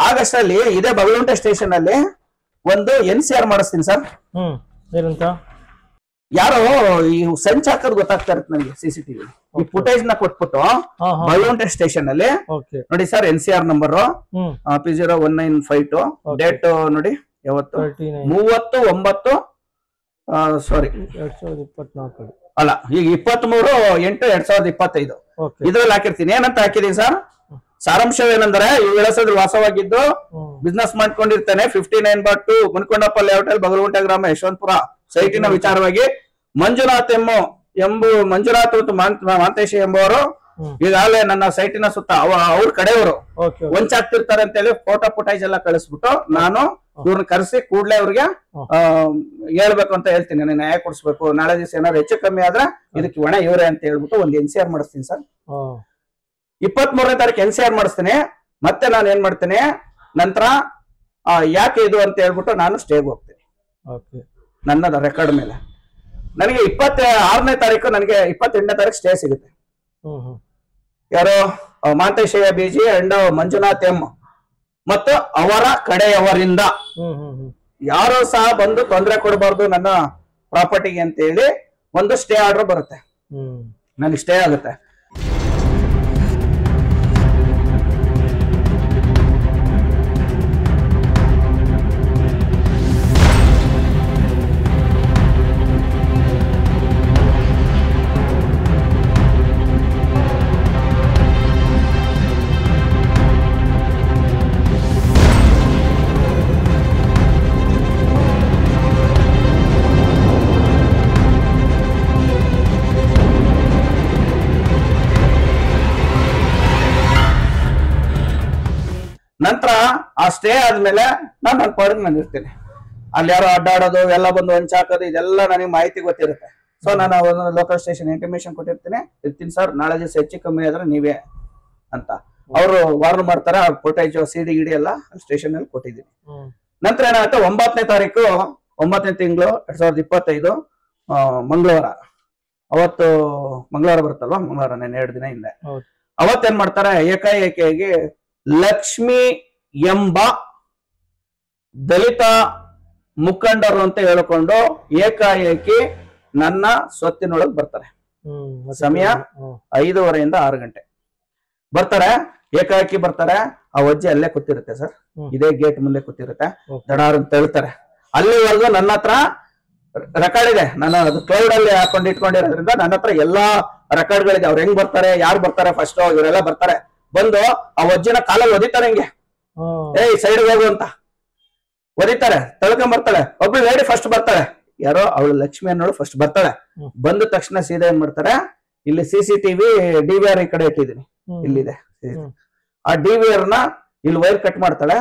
ಆಗಸ್ಟ್ ಅಲ್ಲಿ ಇದೇ ಬಗಲುಂಟೆ ಸ್ಟೇಷನ್ ಅಲ್ಲಿ ಒಂದು NCR ಮಾಡಿಸ್ತೀನಿ ಸರ್. ಯಾರೋ ಈ ಸಂಚ್ ಹಾಕೋದು ಗೊತ್ತಾಗ್ತಾ ಇರುತ್ತೆ ನನಗೆ. CCTV ಈ ಫುಟೇಜ್ ನ ಕೊಟ್ಬಿಟ್ಟು ಬಗಲುಂಟೆ ಸ್ಟೇಷನ್ ಅಲ್ಲಿ ನೋಡಿ sir, NCR number P01952, date ನೋಡಿ ಯಾವತ್ತು 30/9 ಸಾರಿ ಅಲ್ಲ, ಈಗ 23/8/2025 ಇದ್ರಲ್ಲಿ ಹಾಕಿರ್ತೀನಿ. ಏನಂತ ಹಾಕಿದೀನಿ ಸರ್, ಸಾರಾಂಶವೇನೆಂದರೆ, ಈ ವಿಳಾಸದಲ್ಲಿ ವಾಸವಾಗಿದ್ದು ಬಿಸ್ನೆಸ್ ಮಾಡ್ಕೊಂಡಿರ್ತಾನೆ 59/2 ಮುನ್ಕೊಂಡಪ್ಪ ಲೇಔಟ್ ಅಲ್ಲಿ ಬಗಲಗುಂಟೆ ಗ್ರಾಮ ಯಶವಂತಪುರ ಸೈಟಿನ ವಿಚಾರವಾಗಿ ಮಂಜುನಾಥ್ ಮಂಜುನಾಥ್ ಮತ್ತು ಮಾಂತೇಶಿ ಎಂಬುವರು ಈಗಾಗಲೇ ನನ್ನ ಸೈಟಿನ ಸುತ್ತ ಅವ್ರ ಕಡೆಯವರು ವಂಚಾಗ್ತಿರ್ತಾರೆ ಅಂತ ಹೇಳಿ ಫೋಟೋ ಫುಟೇಜ್ ಎಲ್ಲ ಕಳಿಸ್ಬಿಟ್ಟು ನಾನು ಇವ್ರನ್ನ ಕರೆಸಿ ಕೂಡ್ಲೆ ಅವ್ರಿಗೆ ಹೇಳ್ಬೇಕು ಅಂತ ಹೇಳ್ತೀನಿ. ನಾನು ನ್ಯಾಯ ಕೊಡಿಸ್ಬೇಕು, ನಾಳೆ ದಿವಸ ಏನಾದ್ರು ಹೆಚ್ಚು ಕಮ್ಮಿ ಆದ್ರೆ ಇದಕ್ಕೆ ಹೊಣೆ ಇವರೇ ಅಂತ ಹೇಳ್ಬಿಟ್ಟು ಒಂದು NCR ಮಾಡಿಸ್ತೀನಿ ಸರ್. 23ನೇ ತಾರೀಕು NCR ಮಾಡಿಸ್ತೀನಿ. ಮತ್ತೆ ನಾನು ಏನ್ ಮಾಡ್ತೀನಿ, ನಂತರ ಯಾಕೆ ಇದು ಅಂತ ಹೇಳ್ಬಿಟ್ಟು ನಾನು ಸ್ಟೇಗೆ ಹೋಗ್ತೀನಿ ನನ್ನ ರೆಕಾರ್ಡ್ ಮೇಲೆ. ನನಗೆ 26ನೇ ತಾರೀಕು, ನನಗೆ 28ನೇ ತಾರೀಕು ಸ್ಟೇ ಸಿಗುತ್ತೆ. ಯಾರು? ಮಾಂತೇಶಯ್ಯ BG ಅಂಡ್ ಮಂಜುನಾಥ್ M ಮತ್ತು ಅವರ ಕಡೆಯವರಿಂದ ಯಾರು ಸಹ ಬಂದು ತೊಂದರೆ ಕೊಡಬಾರ್ದು ನನ್ನ ಪ್ರಾಪರ್ಟಿಗೆ ಅಂತ ಹೇಳಿ ಒಂದು ಸ್ಟೇ ಆರ್ಡರ್ ಬರುತ್ತೆ. ನನಗೆ ಸ್ಟೇ ಆಗುತ್ತೆ. ನಂತರ ಆ ಸ್ಟೇ ಆದ್ಮೇಲೆ ನಾನು ನನ್ನ ಪಾಡಿಗೆ ನಾನು ಇರ್ತೇನೆ. ಅಲ್ಲಿ ಯಾರೋ ಅಡ್ಡಾಡೋದು, ಎಲ್ಲ ಬಂದು ಹಂಚಾಕೋದು, ಇದೆಲ್ಲ ನನಗೆ ಮಾಹಿತಿ ಗೊತ್ತಿರುತ್ತೆ. ಸೊ ನಾನು ಲೋಕಲ್ ಸ್ಟೇಷನ್ ಇಂಟಿಮೇಷನ್ ಇರ್ತೀನಿ ಸರ್, ನಾಳೆ ದಿವಸ ಹೆಚ್ಚು ಕಮ್ಮಿ ಆದ್ರೆ ನೀವೇ ಅಂತ ಅವರು ವಾರ್ನ್ ಮಾಡ್ತಾರೆ. ಆ ಫುಟೇಜ್ CD ಗಿಡಿ ಎಲ್ಲ ಸ್ಟೇಷನ್ ಅಲ್ಲಿ ಕೊಟ್ಟಿದ್ದೀನಿ. ನಂತರ ಏನಾಗುತ್ತೆ, 9ನೇ ತಾರೀಕು 9ನೇ ತಿಂಗಳು 2025 ಮಂಗಳವಾರ, ಅವತ್ತು ಮಂಗಳವಾರ ಬರುತ್ತಲ್ವಾ, ಮಂಗಳವಾರ 2 ದಿನ ಹಿಂದೆ ಅವತ್ತೇನ್ ಮಾಡ್ತಾರೆ, ಏಕಾಏಕಿಯಾಗಿ ಲಕ್ಷ್ಮಿ ಎಂಬ ದಲಿತ ಮುಖಂಡರು ಅಂತ ಹೇಳಿಕೊಂಡು ಏಕಾಏಕಿ ನನ್ನ ಸ್ವತ್ತಿನೊಳಗೆ ಬರ್ತಾರೆ. ಸಮಯ 5:30 6 ಗಂಟೆ ಬರ್ತಾರೆ. ಏಕಾಏಕಿ ಬರ್ತಾರೆ. ಆ ಅಜ್ಜಿ ಅಲ್ಲೇ ಕೂತಿರುತ್ತೆ ಸರ್, ಇದೇ ಗೇಟ್ ಮುಂದೆ ಕೂತಿರುತ್ತೆ. ದಡಾರ್ ಅಂತ ಹೇಳ್ತಾರೆ. ಅಲ್ಲಿವರೆಗೂ ನನ್ನ ಹತ್ರ ರೆಕಾರ್ಡ್ ಇದೆ. ನಾನು ಅದು ಕ್ಲೌಡ್ ಅಲ್ಲಿ ಹಾಕೊಂಡು ಇಟ್ಕೊಂಡಿರೋದ್ರಿಂದ ನನ್ನ ಹತ್ರ ಎಲ್ಲಾ ರೆಕಾರ್ಡ್ಗಳಿದೆ. ಅವ್ರು ಹೆಂಗ್ ಬರ್ತಾರೆ, ಯಾರು ಬರ್ತಾರೆ, ಫಸ್ಟ್ ಇವರೆಲ್ಲ ಬರ್ತಾರೆ. ಬಂದು ಆ ಅಜ್ಜಿನ ಕಾಲಲ್ಲಿ ಒದಿತಾರೆ, ಹಿಂಗೆ ಏಯ್ ಸೈಡ್ ಹೋಗು ಅಂತ ಒದಿತಾರೆ. ತಳ್ಕೊಂಡ್ ಬರ್ತಾಳೆ. ಒಬ್ಳು ಲೇಡಿ ಫಸ್ಟ್ ಬರ್ತಾಳೆ, ಯಾರೋ ಅವಳು ಲಕ್ಷ್ಮಿ ಅನ್ನೋಳು ಫಸ್ಟ್ ಬರ್ತಾಳೆ. ಬಂದ ತಕ್ಷಣ ಸೀದಾ ಏನ್ ಮಾಡ್ತಾರೆ, ಇಲ್ಲಿ CCTV DVR ಈ ಕಡೆ ಇಟ್ಟಿದ್ದೀನಿ, ಇಲ್ಲಿದೆ. ಆ DVR ನ ಇಲ್ಲಿ ವೈರ್ ಕಟ್ ಮಾಡ್ತಾಳೆ,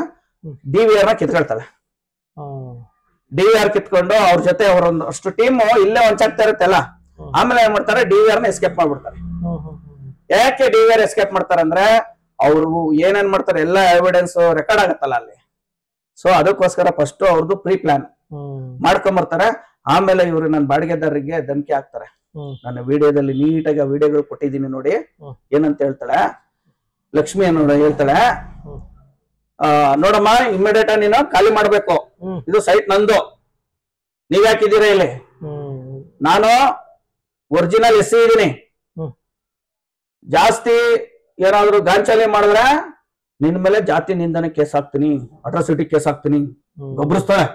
DVR ನ ಕಿತ್ಕೊಳ್ತಾಳೆ. DVR ಕಿತ್ಕೊಂಡು ಅವ್ರ ಜೊತೆ ಅವರೊಂದಷ್ಟು ಟೀಮ್ ಇಲ್ಲೇ ಒಂಚಾಗ್ತಾ ಇರುತ್ತೆಲ್ಲ. ಆಮೇಲೆ ಏನ್ ಮಾಡ್ತಾರೆ, DVR ನ ಎಸ್ಕೇಪ್ ಮಾಡ್ಬಿಡ್ತಾರೆ. ಯಾಕೆ DVR ಎಸ್ಕೇಪ್ ಮಾಡ್ತಾರೆ ಅಂದ್ರೆ, ಅವ್ರು ಏನೇನ್ ಮಾಡ್ತಾರೆ ಎಲ್ಲ ಎವಿಡೆನ್ಸ್ ರೆಕಾರ್ಡ್ ಆಗತ್ತಲ್ಲ ಅಲ್ಲಿ. ಸೊ ಅದಕ್ಕೋಸ್ಕರ ಫಸ್ಟ್ ಅವ್ರದ್ದು ಪ್ರೀ ಪ್ಲಾನ್ ಮಾಡ್ಕೊಂಬರ್ತಾರೆ. ಆಮೇಲೆ ಇವ್ರು ನನ್ನ ಬಾಡಿಗೆದಾರರಿಗೆ ಧಮಕಿ ಹಾಕ್ತಾರೆ. ನನ್ನ ವಿಡಿಯೋದಲ್ಲಿ ನೀಟಾಗಿ ಆ ವಿಡಿಯೋಗಳು ಕೊಟ್ಟಿದ್ದೀನಿ ನೋಡಿ. ಏನಂತ ಹೇಳ್ತಾಳೆ ಲಕ್ಷ್ಮಿ ಅನ್ನೋಳು, ಹೇಳ್ತಾಳೆ, ನೋಡಮ್ಮ ಇಮಿಡಿಯೇಟ್ ನೀನು ಖಾಲಿ ಮಾಡ್ಬೇಕು, ಇದು ಸೈಟ್ ನಂದು, ನೀವ್ ಯಾಕಿದ್ದೀರಾ ಇಲ್ಲಿ, ನಾನು ಒರಿಜಿನಲ್ SC ಇದೀನಿ, ಜಾಸ್ತಿ ಏನಾದ್ರು ಗಾಂಚಾಲಿ ಮಾಡಿದ್ರೆ ನಿನ್ ಮೇಲೆ ಜಾತಿ ನಿಂದನೆ ಕೇಸ್ ಹಾಕ್ತೀನಿ, ಅಟ್ರಾಸಿಟಿ ಕೇಸ್ ಹಾಕ್ತೀನಿ. ಗೊಬ್ಬರಿಸ್ತಾಳೆ.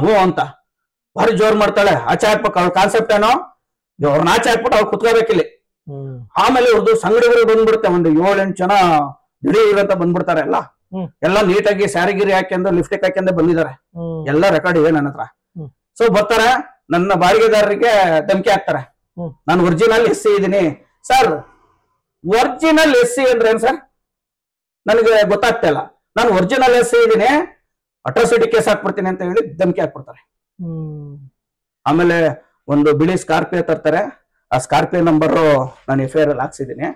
ಹ್ಞೂ ಅಂತ ಭಾರಿ ಜೋರ್ ಮಾಡ್ತಾಳೆ. ಆಚೆ ಹಾಕ್ಬೇಕು. ಅವ್ರ ಕಾನ್ಸೆಪ್ಟ್ ಏನೋ, ಅವ್ರನ್ನ ಆಚೆ ಹಾಕ್ಬಿಟ್ಟು ಅವ್ರು ಕುತ್ಕೋಬೇಕಿಲ್ಲಿ. ಆಮೇಲೆ ಅವ್ರದ್ದು ಸಂಗಡಿಗಳು ಬಂದ್ಬಿಡುತ್ತೆ, ಒಂದು 7-8 ಜನ ದಿಢೀರಂತ ಬಂದ್ಬಿಡ್ತಾರೆ. ಎಲ್ಲ ನೀಟಾಗಿ ಸ್ಯಾರಿಗಿರಿ ಹಾಕ್ಯಂದು ಲಿಫ್ಟಿಕ್ ಹಾಕ್ಯಂದೆ ಬಂದಿದ್ದಾರೆ. ಎಲ್ಲ ರೆಕಾರ್ಡ್ ಇದೆ ನನ್ನ ಹತ್ರ. ಸೊ ಬರ್ತಾರೆ, ನನ್ನ ಬಾಡಿಗೆದಾರರಿಗೆ ಧಮಕಿ ಹಾಕ್ತಾರೆ, ನಾನು ಒರಿಜಿನಲ್ SC ಇದೀನಿ. ಸರ್ ಒರಿಜಿನಲ್ SC ಅಂದ್ರೆ ಏನ್ ಸರ್, ನನಗೆ ಗೊತ್ತಾಗ್ತಾ ಇಲ್ಲ. ನಾನು ಒರಿಜಿನಲ್ SC ಇದೀನಿ, ಅಟ್ರಾಸಿಟಿ ಕೇಸ್ ಹಾಕ್ಬಿಡ್ತೀನಿ ಅಂತ ಹೇಳಿ ಧಮಕಿ ಹಾಕ್ಬಿಡ್ತಾರೆ. ಆಮೇಲೆ ಒಂದು ಬಿಳಿ ಸ್ಕಾರ್ಪಿಯೋ ತರ್ತಾರೆ. ಆ ಸ್ಕಾರ್ಪಿಯೋ ನಂಬರ್ ನಾನು FIR ಅಲ್ಲಿ ಹಾಕ್ಸಿದೀನಿ.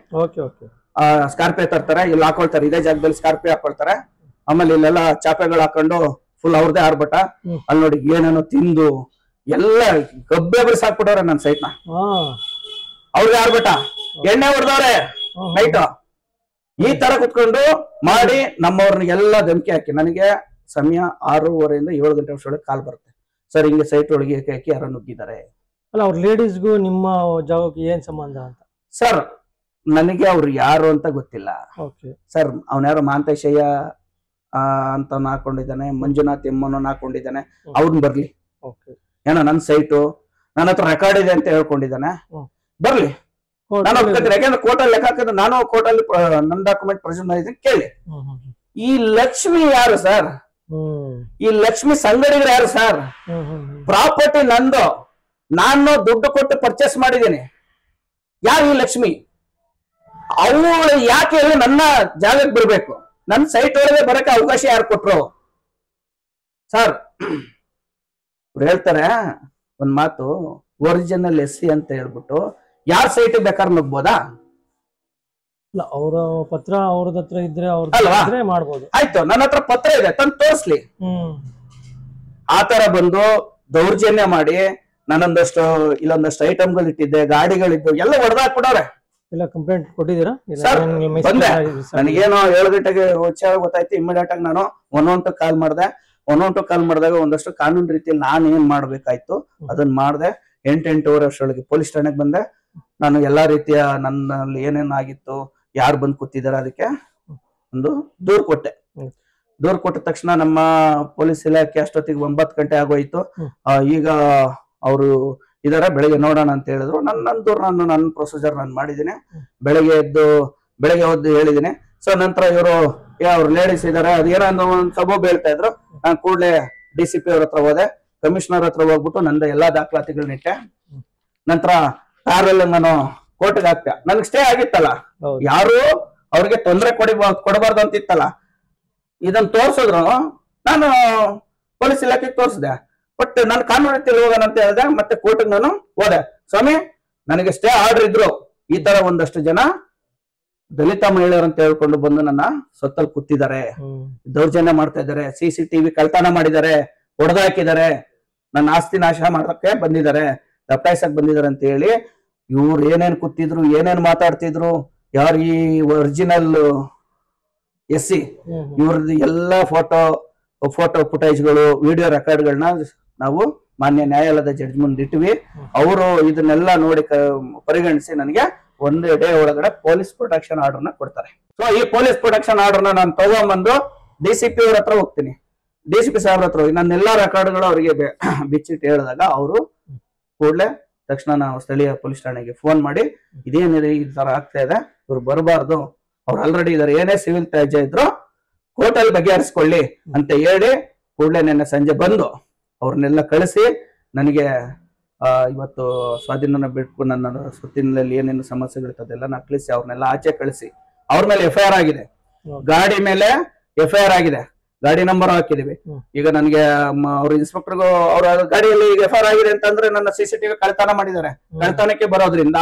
ಆ ಸ್ಕಾರ್ಪಿಯೋ ತರ್ತಾರೆ, ಇಲ್ಲಿ ಹಾಕೊಳ್ತಾರೆ, ಇದೇ ಜಾಗದಲ್ಲಿ ಸ್ಕಾರ್ಪಿಯೋ ಹಾಕೊಳ್ತಾರೆ. ಆಮೇಲೆ ಇಲ್ಲೆಲ್ಲ ಚಾಪೆಗಳು ಹಾಕೊಂಡು ಫುಲ್ ಅವ್ರದೇ ಆರ್ಭಟ. ಅಲ್ಲಿ ನೋಡಿ ಏನೇನೋ ತಿಂದು ಎಲ್ಲ ಗಬ್ಬೆ ಬಿರ್ಸಾಕ್ಬಿಟ್ಟವ್ರೆ ನನ್ನ ಸೈಟ್ ನ. ಅವ್ರದೇ ಆರ್ಭಟ, ಎಣ್ಣೆ ಹೊಡೆದವ್ರೆ ನೈಟ್. ಈ ತರ ಕುತ್ಕೊಂಡು ಮಾಡಿ ನಮ್ಮವ್ರನ್ನೆಲ್ಲ ಧಮಕಿ ಹಾಕಿ, ನನಗೆ ಸಮಯ 6:30 7 ಗಂಟೆ ಅಷ್ಟೊಳಗೆ ಕಾಲ್ ಬರುತ್ತೆ. ಸರ್ ಹಿಂಗೆ ಸೈಟ್ ಒಳಗೆ ಏಕಾಏಕಿ ಯಾರು ನುಗ್ಗಿದ್ದಾರೆ. ಅಲ್ಲ, ಅವ್ರ ಲೇಡೀಸ್ಗೂ ನಿಮ್ಮ ಜಾಗಕ್ಕೆ ಏನ್ ಸಂಬಂಧ ಅಂತ? ಸರ್ ನನಗೆ ಅವ್ರು ಯಾರು ಅಂತ ಗೊತ್ತಿಲ್ಲ ಸರ್. ಅವನ್ಯಾರೋ ಮಾಂತೇಶಯ್ಯ ಅಂತ ಹಾಕೊಂಡಿದ್ದಾನೆ, ಮಂಜುನಾಥ್ ಎಮ್ಮನೋ ಹಾಕೊಂಡಿದ್ದಾನೆ. ಅವ್ರನ್ನ ಬರ್ಲಿ, ಏನೋ ನನ್ನ ಸೈಟು ನನ್ನ ಹತ್ರ ರೆಕಾರ್ಡ್ ಇದೆ ಅಂತ ಹೇಳ್ಕೊಂಡಿದ್ದಾನೆ, ಬರ್ಲಿ, ನಾನು ಒಪ್ಕೊತೀನಿ. ಯಾಕಂದ್ರೆ ಕೋರ್ಟಲ್ಲಿ ಲೆಕ್ಕ ಹಾಕಿದ್ರೆ ನಾನು ಕೋರ್ಟಲ್ಲಿ ನನ್ನ ಡಾಕ್ಯುಮೆಂಟ್ ಪ್ರೆಸೆಂಟ್ ಮಾಡಿದ್ದೀನಿ, ಕೇಳಿ. ಈ ಲಕ್ಷ್ಮಿ ಯಾರು ಸರ್? ಈ ಲಕ್ಷ್ಮಿ ಸಂಗಡಿಗರು ಯಾರು ಸರ್? ಪ್ರಾಪರ್ಟಿ ನಂದು, ನಾನು ದುಡ್ಡು ಕೊಟ್ಟು ಪರ್ಚೇಸ್ ಮಾಡಿದ್ದೀನಿ. ಯಾರು ಈ ಲಕ್ಷ್ಮಿ? ಅವಳು ಯಾಕೆ ಹೇಳಿ ನನ್ನ ಜಾಗಕ್ಕೆ ಬರ್ಬೇಕು? ನನ್ನ ಸೈಟ್ ಒಳಗೆ ಬರಕ್ಕೆ ಅವಕಾಶ ಯಾರು ಕೊಟ್ರು ಸರ್? ಅವ್ರು ಹೇಳ್ತಾರೆ ಒಂದ್ ಮಾತು, ಒರಿಜಿನಲ್ SC ಅಂತ ಹೇಳ್ಬಿಟ್ಟು ಯಾರ ಸೈಟ್ ಬೇಕಾದ್ರೆ ನುಗ್ಬೋದಾ? ಅವರ ಪತ್ರ ಅವ್ರದ ಹತ್ರ ಇದ್ರೆ ಅವ್ರ ಮಾಡ್ಬೋದು. ಆಯ್ತು, ನನ್ನ ಹತ್ರ ಪತ್ರ ಇದೆ, ತಂದು ತೋರಿಸ್ಲಿ. ಆತರ ಬಂದು ದೌರ್ಜನ್ಯ ಮಾಡಿ ನನ್ನೊಂದಷ್ಟು ಇಲ್ಲೊಂದಷ್ಟು ಐಟಮ್ಗಳು ಇಟ್ಟಿದ್ದೆ, ಗಾಡಿಗಳಿದ್ದು ಎಲ್ಲ ಹೊಡೆದಾಕ್ಬಿಡವ್ರೆ. ಇಲ್ಲ ಕಂಪ್ಲೇಂಟ್ ಕೊಟ್ಟಿದ್ದೀರಾ? ಬಂದೆ, ನನಗೇನೋ 7 ಗಂಟೆಗೆ ಗೊತ್ತಾಯ್ತು. ಇಮಿಡಿಯೇಟ್ ಆಗಿ ನಾನು 112 ಕಾಲ್ ಮಾಡಿದೆ. 112 ಕಾಲ್ ಮಾಡಿದಾಗ ಒಂದಷ್ಟು ಕಾನೂನು ರೀತಿಯಲ್ಲಿ ನಾನು ಏನ್ ಮಾಡ್ಬೇಕಾಯ್ತು ಅದನ್ನ ಮಾಡಿದೆ. 8-8:30 ಅಷ್ಟರೊಳಗೆ ಪೊಲೀಸ್ ಠಾಣೆಗೆ ಬಂದೆ. ನಾನು ಎಲ್ಲಾ ರೀತಿಯ ನನ್ನಲ್ಲಿ ಏನೇನಾಗಿತ್ತು, ಯಾರು ಬಂದು ಕೂತಿದ್ದಾರೆ ಅದಕ್ಕೆ ಒಂದು ದೂರು ಕೊಟ್ಟೆ. ದೂರು ಕೊಟ್ಟ ತಕ್ಷಣ ನಮ್ಮ ಪೊಲೀಸ್ ಇಲಾಖೆ ಅಷ್ಟೊತ್ತಿಗೆ 9 ಗಂಟೆ ಆಗೋಯ್ತು. ಈಗ ಅವರು ಇದಾರೆ, ಬೆಳಿಗ್ಗೆ ನೋಡೋಣ ಅಂತ ಹೇಳಿದ್ರು. ನನ್ನ ದೂರ ನನ್ನ ಪ್ರೊಸೀಜರ್ ನಾನು ಮಾಡಿದ್ದೀನಿ. ಬೆಳಗ್ಗೆ ಎದ್ದು ಹೇಳಿದ್ದೀನಿ. ಸೊ ನಂತರ ಇವರು ಅವ್ರು ಲೇಡೀಸ್ ಇದಾರೆ, ಅದೇನೋ ಒಂದು ಸಬೂಬ್ ಹೇಳ್ತಾ ಇದ್ರು. ನಾನು ಕೂಡಲೇ DCP ಅವ್ರ ಹತ್ರ ಹೋದೆ, ಕಮಿಷನರ್ ಹತ್ರ ಹೋಗ್ಬಿಟ್ಟು ನಂದು ಎಲ್ಲಾ ದಾಖಲಾತಿಗಳನ್ನ ಇಟ್ಟೆ. ನಂತರ ಕಾರಲ್ಲಿ ನಾನು ಕೋರ್ಟ್ಗೆ ಹಾಕ್ತೆ. ನನ್ಗೆ ಸ್ಟೇ ಆಗಿತ್ತಲ್ಲ, ಯಾರು ಅವ್ರಿಗೆ ತೊಂದರೆ ಕೊಡಬಾರ್ದು ಅಂತ ಇತ್ತಲ್ಲ, ಇದನ್ನ ತೋರ್ಸಿದ್ರು. ನಾನು ಪೊಲೀಸ್ ಇಲಾಖೆಗೆ ತೋರಿಸಿದೆ. ಬಟ್ ನಾನು ಕಾನೂನು ರೀತಿಯಲ್ಲಿ ಹೋಗೋಣ ಅಂತ ಹೇಳಿದೆ. ಮತ್ತೆ ಕೋರ್ಟ್ಗೆ ನಾನು ಹೋದೆ. ಸ್ವಾಮಿ, ನನಗೆ ಸ್ಟೇ ಆರ್ಡರ್ ಇದ್ರು, ಈ ತರ ಒಂದಷ್ಟು ಜನ ದಲಿತ ಮಹಿಳೆಯರು ಅಂತ ಹೇಳ್ಕೊಂಡು ಬಂದು ನನ್ನ ಸೊತ್ತಲ್ಲಿ ಕೂತಿದ್ದಾರೆ, ದೌರ್ಜನ್ಯ ಮಾಡ್ತಾ ಇದ್ದಾರೆ, CCTV ಕಳ್ತನ ಮಾಡಿದ್ದಾರೆ, ಹೊಡೆದಾಕಿದ್ದಾರೆ, ನನ್ನ ಆಸ್ತಿ ನಾಶ ಮಾಡಕ್ಕೆ ಬಂದಿದ್ದಾರೆ, ದಪ್ಪಾಯಿಸಕ್ ಬಂದಿದ್ದಾರೆ ಅಂತ ಹೇಳಿ ಇವ್ರು ಏನೇನ್ ಕೂತಿದ್ರು, ಏನೇನ್ ಮಾತಾಡ್ತಿದ್ರು ಯಾರು ಈ ಒರಿಜಿನಲ್ SC ಇವ್ರದ್ದು ಎಲ್ಲಾ ಫೋಟೋ ಫುಟೇಜ್ಗಳು ವಿಡಿಯೋ ರೆಕಾರ್ಡ್ಗಳನ್ನ ನಾವು ಮಾನ್ಯ ನ್ಯಾಯಾಲಯದ ಜಡ್ಜ್ ಮುಂದೆ ಇಟ್ವಿ. ಅವರು ಇದನ್ನೆಲ್ಲ ನೋಡಿ ಪರಿಗಣಿಸಿ ನನಗೆ 1 ಡೇ ಒಳಗಡೆ ಪೊಲೀಸ್ ಪ್ರೊಟೆಕ್ಷನ್ ಆರ್ಡರ್ನ ಕೊಡ್ತಾರೆ. ಸೊ ಈ ಪೊಲೀಸ್ ಪ್ರೊಟೆಕ್ಷನ್ ಆರ್ಡರ್ನ ನಾನು ತಗೊಂಡ್ಬಂದು DCP ಅವ್ರ ಹತ್ರ ಹೋಗ್ತೀನಿ. DCP ಸಾಹೇಬ್ರ ಹತ್ರ ಹೋಗಿ ನನ್ನೆಲ್ಲಾ ರೆಕಾರ್ಡ್ಗಳು ಅವರಿಗೆ ಬಿಚ್ಚಿಟ್ಟು ಹೇಳಿದಾಗ ಅವರು ಕೂಡಲೇ ತಕ್ಷಣ ನಾವು ಸ್ಥಳೀಯ ಪೊಲೀಸ್ ಠಾಣೆಗೆ ಫೋನ್ ಮಾಡಿ ಇದೇನಿದೆ ಈ ತರ ಆಗ್ತಾ ಇದೆ, ಇವ್ರು ಬರಬಾರ್ದು, ಅವ್ರು ಆಲ್ರೆಡಿ ಇದಾರೆ, ಏನೇ ಸಿವಿಲ್ ತ್ಯಾಜ್ಯ ಇದ್ರು ಕೋರ್ಟಲ್ಲಿ ಬಗೆಹರಿಸ್ಕೊಳ್ಳಿ ಅಂತ ಹೇಳಿ ಕೂಡಲೇ ನಿನ್ನೆ ಸಂಜೆ ಬಂದು ಅವ್ರನ್ನೆಲ್ಲ ಕಳಿಸಿ ನನಗೆ ಇವತ್ತು ಸ್ವಾಧೀನ ಬಿಟ್ಕೊಂಡು ನನ್ನ ಸುತ್ತಿನಲ್ಲಿ ಏನೇನು ಸಮಸ್ಯೆಗಳಿರ್ತದೆಲ್ಲ ನಕಲಿಸಿ ಅವ್ರನ್ನೆಲ್ಲ ಆಚೆ ಕಳಿಸಿ ಅವ್ರ ಮೇಲೆ FIR ಆಗಿದೆ, ಗಾಡಿ ಮೇಲೆ FIR ಆಗಿದೆ, ಗಾಡಿ ನಂಬರ್ ಹಾಕಿದೀವಿ. ಈಗ ನನಗೆ ಅವ್ರ ಇನ್ಸ್ಪೆಕ್ಟರ್ಗೂ ಅವ್ರ ಗಾಡಿಯಲ್ಲಿ ಈಗ FIR ಆಗಿದೆ ಅಂತಂದ್ರೆ ನನ್ನ CCTV ಕಳ್ತನ ಮಾಡಿದ್ದಾರೆ. ಕಳ್ತನಕ್ಕೆ ಬರೋದ್ರಿಂದ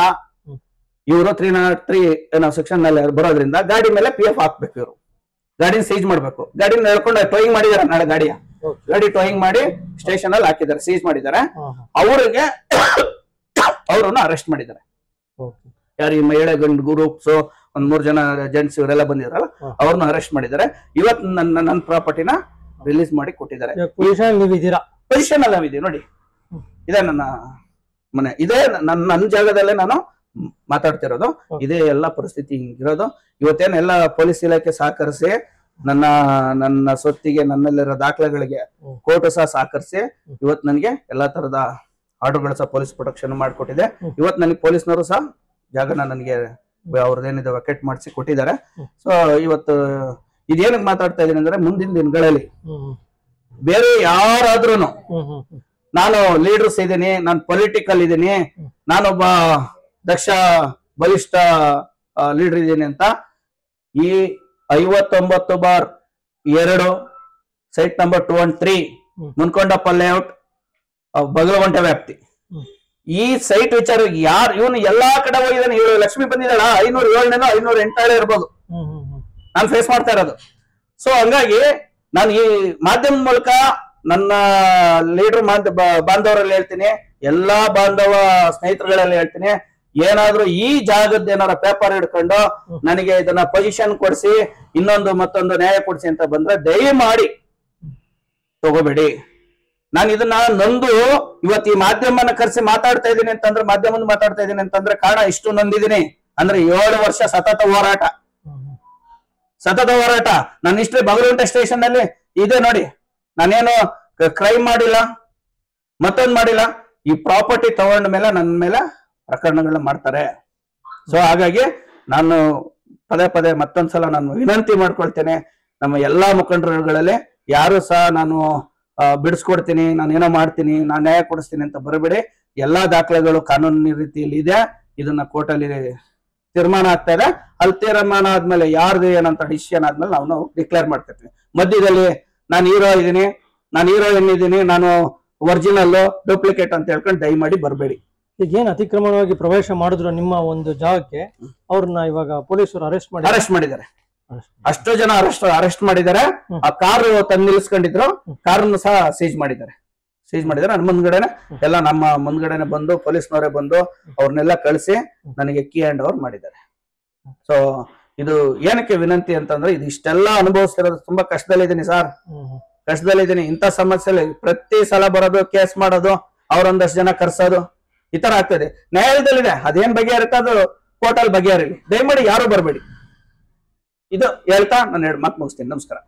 ಇವರು 303 ಏನೋ ಸೆಕ್ಷನ್ ನಲ್ಲಿ ಬರೋದ್ರಿಂದ ಗಾಡಿ ಮೇಲೆ PF ಹಾಕ್ಬೇಕು, ಇವರು ಗಾಡಿನ ಸೀಜ್ ಮಾಡ್ಬೇಕು. ಗಾಡಿನ ಹೇಳ್ಕೊಂಡು ಟೋಯಿಂಗ್ ಮಾಡಿದಾರೆ, ನಾಳೆ ಗಾಡಿ ಟೋಯಿಂಗ್ ಮಾಡಿ ಸ್ಟೇಷನ್ ಅಲ್ಲಿ ಹಾಕಿದ್ದಾರೆ, ಸೀಜ್ ಮಾಡಿದ್ದಾರೆ. ಅವ್ರಿಗೆ ಅವ್ರನ್ನ ಅರೆಸ್ಟ್ ಮಾಡಿದ್ದಾರೆ. ಯಾರು ಈ ಮಹಿಳೆ ಗಂಡು ಗ್ರೂಪ್ಸ್ ಒಂದ್ 3 ಜನ ಜೆಂಟ್ಸ್ ಇವರೆಲ್ಲ ಬಂದಿದಾರಲ್ಲ ಅವ್ರನ್ನ ಅರೆಸ್ಟ್ ಮಾಡಿದ್ದಾರೆ. ಇವತ್ತು ನನ್ನ ಪ್ರಾಪರ್ಟಿನ ರಿಲೀಸ್ ಮಾಡಿ ಕೊಟ್ಟಿದ್ದಾರೆ. ಪೊಸಿಷನ್ ಅಲ್ಲಿ ನಾವಿದ್ದೀವಿ ನೋಡಿ, ಇದೇ ನನ್ನ ಮನೆ, ಇದೇ ನನ್ನ ಜಾಗದಲ್ಲೇ ನಾನು ಮಾತಾಡ್ತಿರೋದು, ಇದೇ ಎಲ್ಲಾ ಪರಿಸ್ಥಿತಿ ಹಿಂಗಿರೋದು. ಇವತ್ತೇನು ಎಲ್ಲ ಪೊಲೀಸ್ ಇಲಾಖೆ ಸಹಕರಿಸಿ ನನ್ನ ಸ್ವತ್ತಿಗೆ ನನ್ನಲ್ಲಿರೋ ದಾಖಲೆಗಳಿಗೆ ಕೋರ್ಟ್ ಸಹ ಸಹಕರಿಸಿ ಇವತ್ತು ನನಗೆ ಎಲ್ಲಾ ತರದ ಆರ್ಡರ್ಗಳು ಸಹ ಪೊಲೀಸ್ ಪ್ರೊಟೆಕ್ಷನ್ ಮಾಡಿಕೊಟ್ಟಿದೆ. ಇವತ್ತು ನನಗೆ ಪೊಲೀಸ್ನವರು ಸಹ ಜಾಗನ ನನಗೆ ಅವ್ರದ್ದೇನಿದೆ ವೆಕೆಟ್ ಮಾಡಿಸಿ ಕೊಟ್ಟಿದ್ದಾರೆ. ಸೊ ಇವತ್ತು ಇದೇನಕ್ಕೆ ಮಾತಾಡ್ತಾ ಇದೀನಿ ಅಂದ್ರೆ ಮುಂದಿನ ದಿನಗಳಲ್ಲಿ ಬೇರೆ ಯಾರಾದ್ರೂ ನಾನು ಲೀಡರ್ಸ್ ಇದ್ದೀನಿ, ನಾನು ಪೊಲಿಟಿಕಲ್ ಇದ್ದೀನಿ, ನಾನೊಬ್ಬ ದಕ್ಷ ಬಲಿಷ್ಠ ಲೀಡರ್ ಇದ್ದೀನಿ ಅಂತ ಈ 59/2 ಸೈಟ್ ನಂಬರ್ 213 ಮುನ್ಕೊಂಡಪ್ಪ ಲೇಔಟ್ ಬಗಲಗುಂಟೆ ವ್ಯಾಪ್ತಿ ಈ ಸೈಟ್ ವಿಚಾರ ಯಾರು ಇವನು ಎಲ್ಲಾ ಕಡೆ ಹೋಗಿದ್ದಾನೆ. ಇವಳು ಲಕ್ಷ್ಮಿ ಬಂದಿದ್ದಾಳ 507 508 ಇರ್ಬೋದು, ನಾನು ಫೇಸ್ ಮಾಡ್ತಾ ಇರೋದು. ಸೊ ಹಂಗಾಗಿ ನಾನು ಈ ಮಾಧ್ಯಮದ ಮೂಲಕ ನನ್ನ ಲೀಡರ್ ಬಾಂಧವರಲ್ಲಿ ಹೇಳ್ತೀನಿ, ಎಲ್ಲಾ ಬಾಂಧವ ಸ್ನೇಹಿತರುಗಳಲ್ಲಿ ಹೇಳ್ತೀನಿ, ಏನಾದ್ರೂ ಈ ಜಾಗದ ಏನಾರ ಪೇಪರ್ ಹಿಡ್ಕೊಂಡು ನನಗೆ ಇದನ್ನ ಪೊಸಿಷನ್ ಕೊಡಿಸಿ ಮತ್ತೊಂದು ನ್ಯಾಯ ಕೊಡಿಸಿ ಅಂತ ಬಂದ್ರೆ ದಯಮಾಡಿ ತಗೋಬೇಡಿ. ನಾನು ಇದನ್ನ ನೊಂದು ಇವತ್ತು ಈ ಮಾಧ್ಯಮನ ಕರೆಸಿ ಮಾತಾಡ್ತಾ ಇದ್ದೀನಿ ಅಂತಂದ್ರೆ ಮಾತಾಡ್ತಾ ಇದ್ದೀನಿ ಅಂತಂದ್ರೆ ಕಾರಣ ಇಷ್ಟು ನೊಂದಿದ್ದೀನಿ ಅಂದ್ರೆ 7 ವರ್ಷ ಸತತ ಹೋರಾಟ. ನನ್ನ ಹಿಸ್ಟ್ರಿ ಬಗಲಗುಂಟೆ ಸ್ಟೇಷನ್ ನಲ್ಲಿ ಇದೆ ನೋಡಿ, ನಾನೇನು ಕ್ರೈಮ್ ಮಾಡಿಲ್ಲ, ಮತ್ತೊಂದು ಮಾಡಿಲ್ಲ. ಈ ಪ್ರಾಪರ್ಟಿ ತಗೊಂಡ ಮೇಲೆ ನನ್ನ ಮೇಲೆ ಪ್ರಕರಣಗಳನ್ನ ಮಾಡ್ತಾರೆ. ಸೊ ಹಾಗಾಗಿ ನಾನು ಪದೇ ಮತ್ತೊಂದ್ಸಲ ನಾನು ವಿನಂತಿ ಮಾಡ್ಕೊಳ್ತೇನೆ, ನಮ್ಮ ಎಲ್ಲಾ ಮುಖಂಡರುಗಳಲ್ಲಿ ಯಾರು ಸಹ ನಾನು ಬಿಡಿಸ್ಕೊಡ್ತೀನಿ, ನಾನೇನೋ ಮಾಡ್ತೀನಿ, ನಾನು ನ್ಯಾಯ ಕೊಡಿಸ್ತೀನಿ ಅಂತ ಬರಬೇಡಿ. ಎಲ್ಲಾ ದಾಖಲೆಗಳು ಕಾನೂನಿನ ರೀತಿಯಲ್ಲಿ ಇದೆ. ಇದನ್ನ ಕೋರ್ಟಲ್ಲಿ ತೀರ್ಮಾನ ಆಗ್ತಾ ಇದೆ. ಅಲ್ಲಿ ತೀರ್ಮಾನ ಆದ್ಮೇಲೆ ಯಾರ್ದು ಏನಂತ ಡಿಸಿಷನ್ ಆದ್ಮೇಲೆ ನಾವು ಡಿಕ್ಲೇರ್ ಮಾಡ್ತಿರ್ತೀವಿ. ಮಧ್ಯದಲ್ಲಿ ನಾನು ಹೀರೋ ಇದ್ದೀನಿ, ನಾನು ಹೀರೋಯಿನ್ ಇದ್ದೀನಿ, ನಾನು ಒರಿಜಿನಲ್ ಡೂಪ್ಲಿಕೇಟ್ ಅಂತ ಹೇಳ್ಕೊಂಡು ದಯಮಾಡಿ ಬರಬೇಡಿ. ಈಗ ಏನ್ ಅತಿಕ್ರಮಣವಾಗಿ ಪ್ರವೇಶ ಮಾಡಿದ್ರು ನಿಮ್ಮ ಒಂದು ಜಾಗಕ್ಕೆ, ಅವ್ರನ್ನ ಇವಾಗ ಪೊಲೀಸರು ಅರೆಸ್ಟ್ ಮಾಡಿದ್ದಾರೆ. ಅಷ್ಟು ಜನ ಅರೆಸ್ಟ್ ಮಾಡಿದ್ದಾರೆ. ಆ ಕಾರ್ ತಂದು ನಿಲ್ಸ್ಕೊಂಡಿದ್ರು, ಕಾರನ್ನು ಸಹ ಸೀಜ್ ಮಾಡಿದ್ದಾರೆ. ನನ್ನ ಮುಂದ್ಗಡೆನೆ ಎಲ್ಲ ನಮ್ಮ ಮುಂದ್ಗಡೆನೆ ಬಂದು ಪೊಲೀಸ್ನವರೇ ಬಂದು ಅವ್ರನ್ನೆಲ್ಲ ಕಳಿಸಿ ನನಗೆ ಕೀ ಹ್ಯಾಂಡ್ ಓವರ್ ಮಾಡಿದ್ದಾರೆ. ಸೊ ಇದು ಏನಕ್ಕೆ ವಿನಂತಿ ಅಂತಂದ್ರೆ, ಇದು ಇಷ್ಟೆಲ್ಲ ಅನುಭವಿಸ್ತಿರೋದು ತುಂಬಾ ಕಷ್ಟದಲ್ಲಿದ್ದೀನಿ ಸರ್, ಕಷ್ಟದಲ್ಲಿದ್ದೀನಿ. ಇಂಥ ಸಮಸ್ಯೆ ಪ್ರತಿ ಸಲ ಬರೋದು, ಕೇಸ್ ಮಾಡೋದು, ಅವ್ರೊಂದಷ್ಟು ಜನ ಕರ್ಸೋದು, ಈ ತರ ಆಗ್ತದೆ. ನ್ಯಾಯಾಲಯದಲ್ಲಿದೆ, ಅದೇನ್ ಬಗೆಹರಿತ ಅದು ಕೋರ್ಟಲ್ಲಿ ಬಗೆಹರಿಲಿ. ದಯಮಾಡಿ ಯಾರು ಬರಬೇಡಿ. ಇದು ಹೇಳ್ತಾ ನಾನು 2 ಮಾತು ಮುಗಿಸ್ತೀನಿ. ನಮಸ್ಕಾರ.